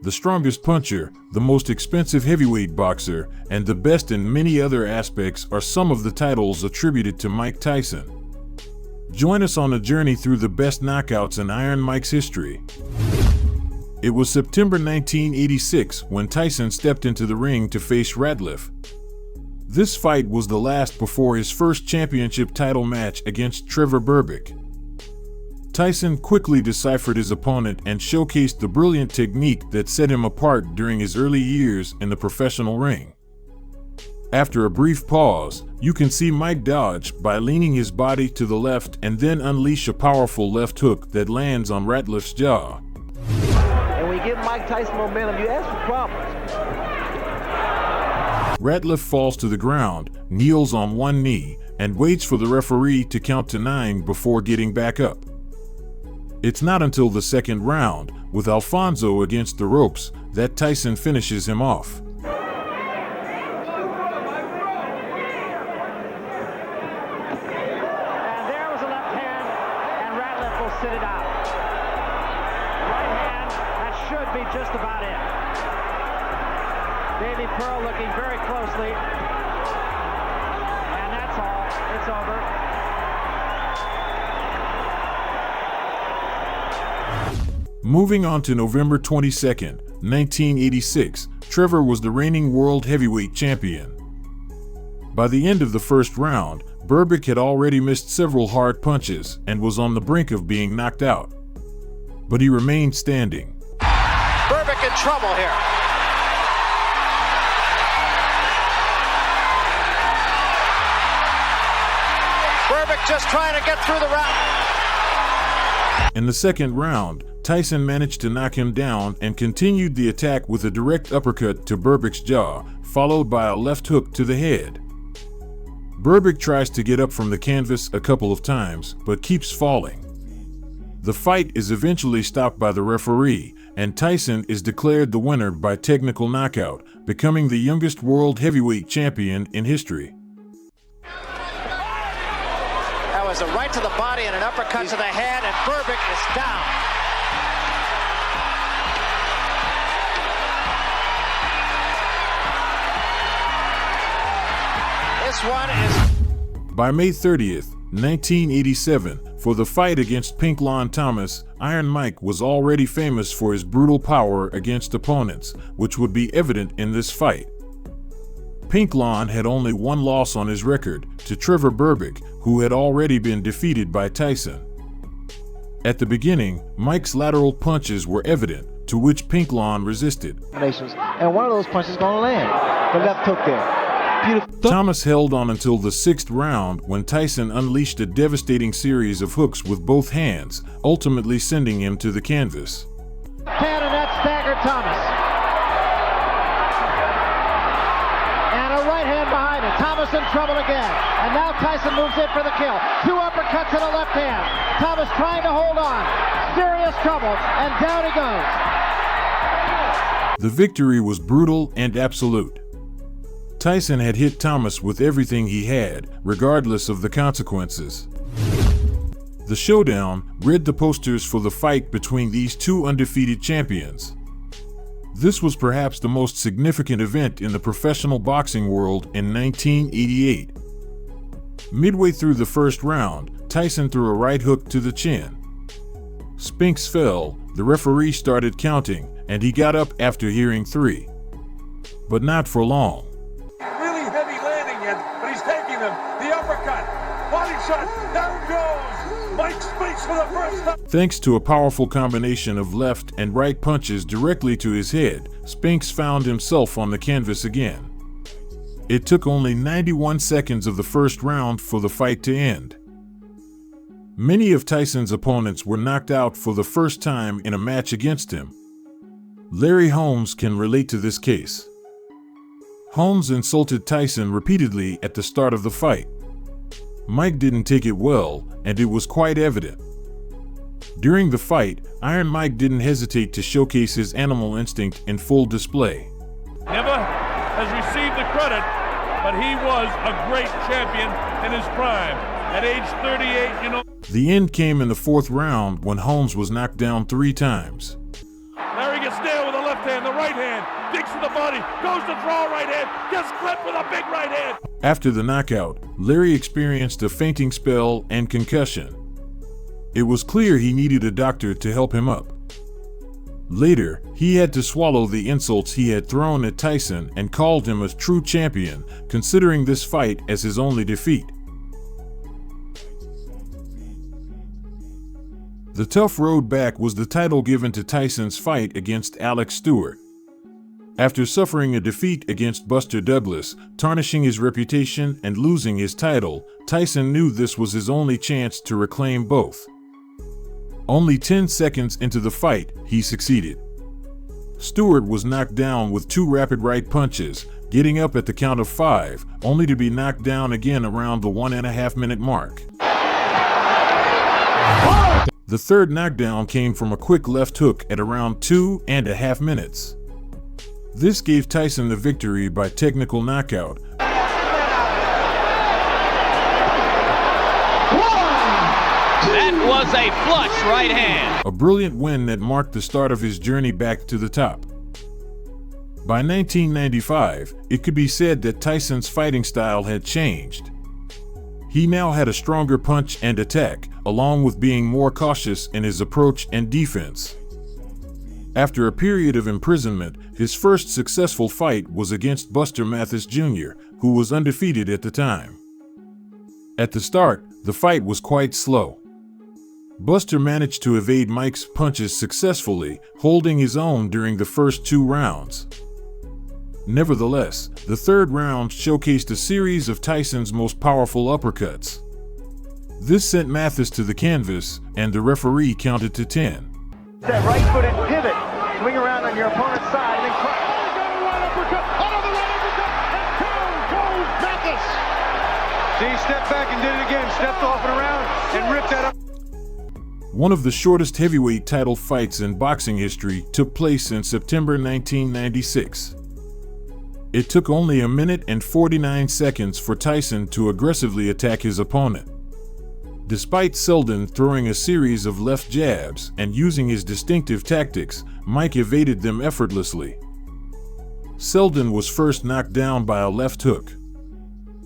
the strongest puncher, the most expensive heavyweight boxer, and the best in many other aspects are some of the titles attributed to Mike Tyson. Join us on a journey through the best knockouts in Iron Mike's history. It was September 1986 when Tyson stepped into the ring to face Ratliff. This fight was the last before his first championship title match against Trevor Berbick. Tyson quickly deciphered his opponent and showcased the brilliant technique that set him apart during his early years in the professional ring. After a brief pause, you can see Mike dodge by leaning his body to the left and then unleash a powerful left hook that lands on Ratliff's jaw. And when you give Mike Tyson momentum, you ask for problems. Ratliff falls to the ground, kneels on one knee, and waits for the referee to count to 9 before getting back up. It's not until the second round, with Alfonzo against the ropes, that Tyson finishes him off. And there was a left hand, and Ratliff will sit it out. Right hand, that should be just about it. Davy Pearl looking very closely. And that's all. It's over. Moving on to November 22nd, 1986, Trevor was the reigning world heavyweight champion. By the end of the first round, Burbik had already missed several hard punches and was on the brink of being knocked out. But he remained standing. Burbik in trouble here. Burbik just trying to get through the round. In the second round, Tyson managed to knock him down and continued the attack with a direct uppercut to Burbik's jaw, followed by a left hook to the head. Burbik tries to get up from the canvas a couple of times, but keeps falling. The fight is eventually stopped by the referee, and Tyson is declared the winner by technical knockout, becoming the youngest world heavyweight champion in history. That was a right to the body and an uppercut to the head, and Burbik is down. This one is... By May 30th, 1987, for the fight against Pink Lon Thomas, Iron Mike was already famous for his brutal power against opponents, which would be evident in this fight. Pink Lon had only one loss on his record, to Trevor Berbick, who had already been defeated by Tyson. At the beginning, Mike's lateral punches were evident, to which Pink Lon resisted. And one of those punches is going to land. The left hook there. Beautiful. Thomas held on until the sixth round when Tyson unleashed a devastating series of hooks with both hands, ultimately sending him to the canvas. Hand and that staggered Thomas. And a right hand behind it. Thomas in trouble again. And now Tyson moves in for the kill. 2 uppercuts to the left hand. Thomas trying to hold on. Serious trouble. And down he goes. The victory was brutal and absolute. Tyson had hit Thomas with everything he had, regardless of the consequences. The showdown read the posters for the fight between these two undefeated champions. This was perhaps the most significant event in the professional boxing world in 1988. Midway through the first round, Tyson threw a right hook to the chin. Spinks fell, the referee started counting, and he got up after hearing 3. But not for long. Down goes Mike Spinks for the first time. Thanks to a powerful combination of left and right punches directly to his head, Spinks found himself on the canvas again. It took only 91 seconds of the first round for the fight to end. Many of Tyson's opponents were knocked out for the first time in a match against him. Larry Holmes can relate to this case. Holmes insulted Tyson repeatedly at the start of the fight. Mike didn't take it well, and it was quite evident. During the fight, Iron Mike didn't hesitate to showcase his animal instinct in full display. Never has received the credit, but he was a great champion in his prime. At age 38, you know. The end came in the fourth round when Holmes was knocked down 3 times. Larry gets nailed with a left left hand, the right hand, digs to the body, goes to throw right hand, gets clipped with a big right hand. After the knockout, Larry experienced a fainting spell and concussion. It was clear he needed a doctor to help him up. Later, he had to swallow the insults he had thrown at Tyson and called him a true champion, considering this fight as his only defeat. The tough road back was the title given to Tyson's fight against Alex Stewart. After suffering a defeat against Buster Douglas, tarnishing his reputation and losing his title, Tyson knew this was his only chance to reclaim both. Only 10 seconds into the fight, he succeeded. Stewart was knocked down with 2 rapid right punches, getting up at the count of 5, only to be knocked down again around the 1.5-minute mark. The third knockdown came from a quick left hook at around 2.5 minutes. This gave Tyson the victory by technical knockout. That was a flush right hand. A brilliant win that marked the start of his journey back to the top. By 1995, it could be said that Tyson's fighting style had changed. He now had a stronger punch and attack, along with being more cautious in his approach and defense. After a period of imprisonment, his first successful fight was against Buster Mathis Jr., who was undefeated at the time. At the start, the fight was quite slow. Buster managed to evade Mike's punches successfully, holding his own during the first 2 rounds. Nevertheless, the third round showcased a series of Tyson's most powerful uppercuts. This sent Mathis to the canvas, and the referee counted to 10. That right-footed pivot, swing around on your opponent's side, and then crush. Goes Mathis. See, he stepped back and did it again, stepped off and around, and ripped that up. One of the shortest heavyweight title fights in boxing history took place in September 1996. It took only 1 minute and 49 seconds for Tyson to aggressively attack his opponent. Despite Selden throwing a series of left jabs and using his distinctive tactics, Mike evaded them effortlessly. Selden was first knocked down by a left hook.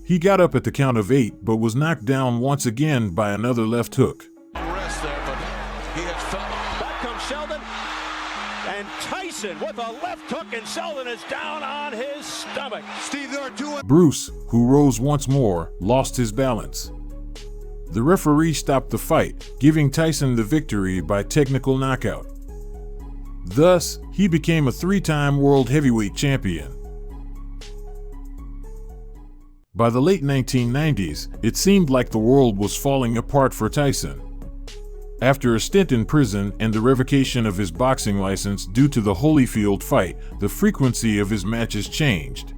He got up at the count of 8 but was knocked down once again by another left hook. Back comes Selden, and Tyson with a left hook, and Selden is down on his stomach. Steve, there are 2. Bruce, who rose once more, lost his balance. The referee stopped the fight, giving Tyson the victory by technical knockout. Thus, he became a 3-time world heavyweight champion. By the late 1990s, it seemed like the world was falling apart for Tyson. After a stint in prison and the revocation of his boxing license due to the Holyfield fight, the frequency of his matches changed.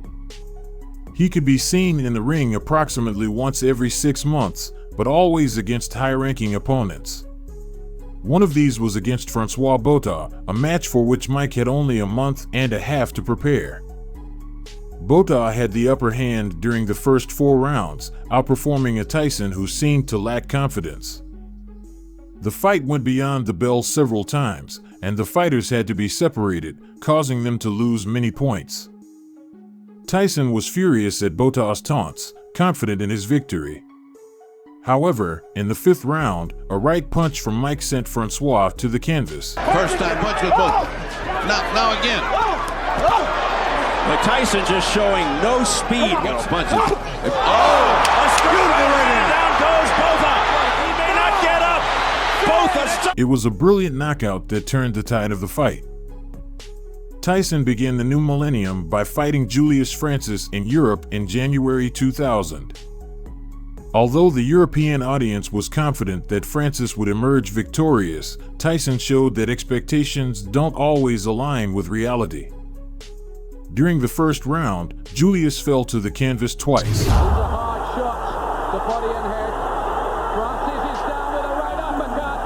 He could be seen in the ring approximately once every 6 months, but always against high-ranking opponents. One of these was against Francois Bota, a match for which Mike had only 1.5 months to prepare. Bota had the upper hand during the first 4 rounds, outperforming a Tyson who seemed to lack confidence. The fight went beyond the bell several times, and the fighters had to be separated, causing them to lose many points. Tyson was furious at Bota's taunts, confident in his victory. However, in the 5th round, a right punch from Mike sent Francois to the canvas. First time punch with both. Now again. But Tyson just showing no speed. Punches. A beautiful right hand. Down goes Bota. He may not get up. It was a brilliant knockout that turned the tide of the fight. Tyson began the new millennium by fighting Julius Francis in Europe in January 2000. Although the European audience was confident that Francis would emerge victorious, Tyson showed that expectations don't always align with reality. During the first round, Julius fell to the canvas twice. A hard shot, the body and head. Francis is down with a right uppercut.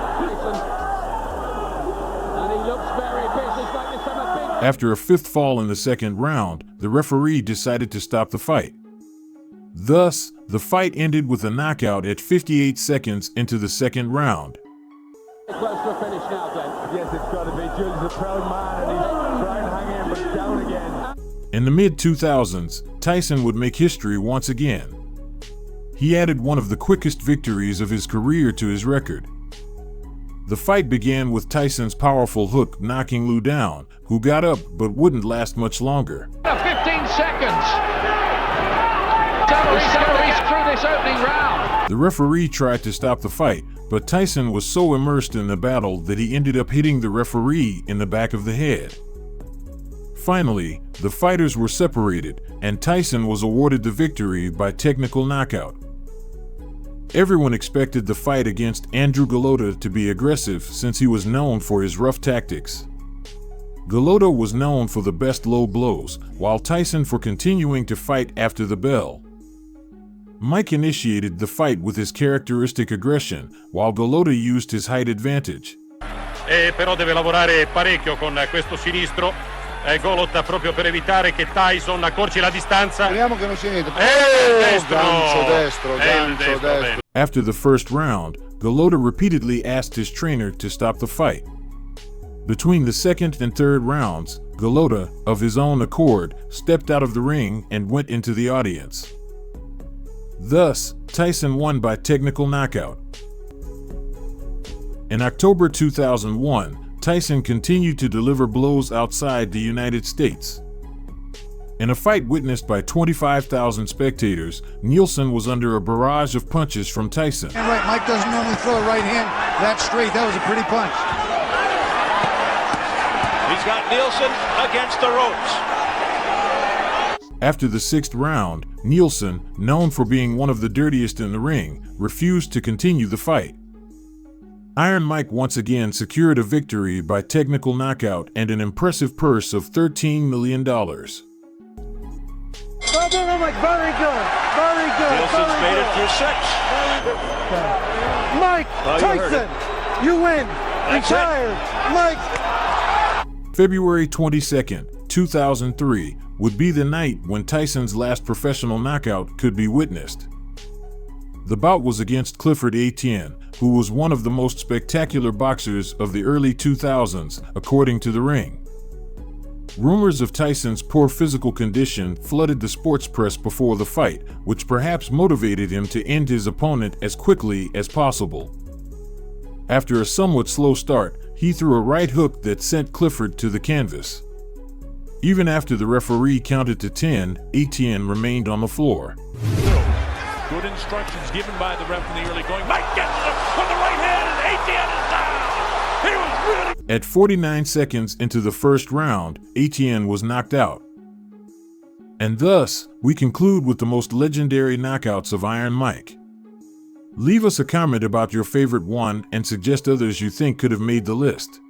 And he looks very businesslike this time. After a 5th fall in the 2nd round, the referee decided to stop the fight. Thus, the fight ended with a knockout at 58 seconds into the 2nd round. Close to a finish now, Glenn. Yes, it's got to be. Julius is a proud man, and he's trying In the mid-2000s, Tyson would make history once again. He added one of the quickest victories of his career to his record. The fight began with Tyson's powerful hook knocking Lou down, who got up but wouldn't last much longer. 15 seconds. Through this opening round. The referee tried to stop the fight, but Tyson was so immersed in the battle that he ended up hitting the referee in the back of the head. Finally, the fighters were separated, and Tyson was awarded the victory by technical knockout. Everyone expected the fight against Andrew Gallota to be aggressive since he was known for his rough tactics. Gallota was known for the best low blows, while Tyson for continuing to fight after the bell. Mike initiated the fight with his characteristic aggression, while Gallota used his height advantage. Però deve lavorare parecchio con questo sinistro. Gallota proprio per evitare che Tyson accorci la distanza. Speriamo che non sia niente. Gancio destro. After the first round, Gallota repeatedly asked his trainer to stop the fight. Between the second and third rounds, Gallota, of his own accord, stepped out of the ring and went into the audience. Thus, Tyson won by technical knockout. In October 2001, Tyson continued to deliver blows outside the United States. In a fight witnessed by 25,000 spectators, Nielsen was under a barrage of punches from Tyson. Right, Mike doesn't normally throw a right hand that straight. That was a pretty punch. He's got Nielsen against the ropes. After the sixth round, Nielsen, known for being one of the dirtiest in the ring, refused to continue the fight. Iron Mike once again secured a victory by technical knockout and an impressive purse of $13 million. Mike, very good. Very good. Nielsen's made it through 6. Mike Tyson, you win. Retired. Mike. February 22nd, 2003 would be the night when Tyson's last professional knockout could be witnessed. The bout was against Clifford Etienne, who was one of the most spectacular boxers of the early 2000s, according to The Ring. Rumors of Tyson's poor physical condition flooded the sports press before the fight, which perhaps motivated him to end his opponent as quickly as possible. After a somewhat slow start, he threw a right hook that sent Clifford to the canvas. Even after the referee counted to 10, Etienne remained on the floor. Good instructions given by the ref in the early going. Mike gets it from the right hand, and Etienne is down. He was really... At 49 seconds into the first round, Etienne was knocked out. And thus, we conclude with the most legendary knockouts of Iron Mike. Leave us a comment about your favorite one and suggest others you think could have made the list.